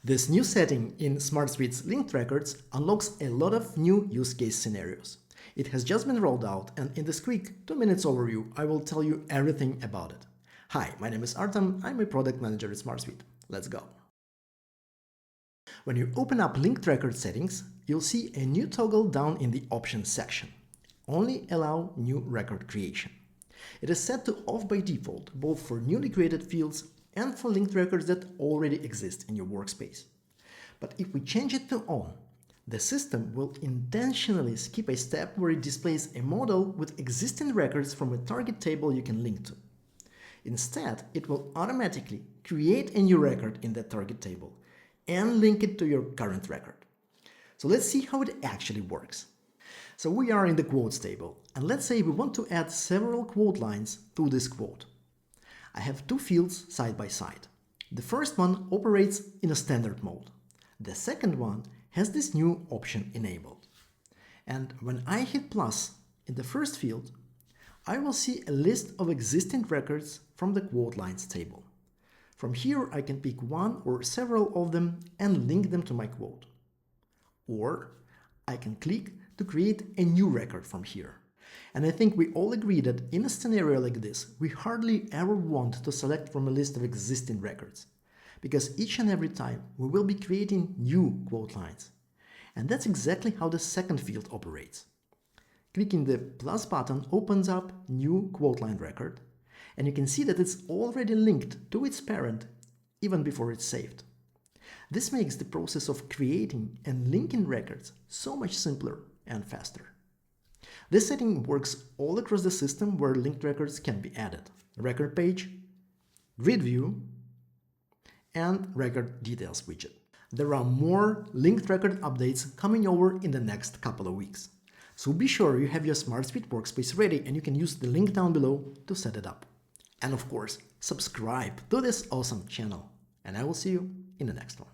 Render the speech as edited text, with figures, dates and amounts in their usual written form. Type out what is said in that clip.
This new setting in SmartSuite's linked records unlocks a lot of new use case scenarios. It has just been rolled out, and in this quick 2 minutes overview, I will tell you everything about it. Hi, my name is Artem, I'm a product manager at SmartSuite. Let's go. When you open up linked record settings, you'll see a new toggle down in the options section. Only allow new record creation. It is set to off by default, both for newly created fields and for linked records that already exist in your workspace. But if we change it to on, the system will intentionally skip a step where it displays a model with existing records from a target table you can link to. Instead, it will automatically create a new record in that target table and link it to your current record. So let's see how it actually works. So we are in the quotes table, and let's say we want to add several quote lines to this quote. I have two fields side by side. The first one operates in a standard mode. The second one has this new option enabled. And when I hit plus in the first field, I will see a list of existing records from the quote lines table. From here, I can pick one or several of them and link them to my quote. Or I can click to create a new record from here. And I think we all agree that in a scenario like this, we hardly ever want to select from a list of existing records, because each and every time we will be creating new quote lines. And that's exactly how the second field operates. Clicking the plus button opens up new quote line record, and you can see that it's already linked to its parent even before it's saved. This makes the process of creating and linking records so much simpler and faster. This setting works all across the system where linked records can be added: record page, grid view, and record details widget. There are more linked record updates coming over in the next couple of weeks. So be sure you have your SmartSuite workspace ready, and you can use the link down below to set it up. And of course, subscribe to this awesome channel, and I will see you in the next one.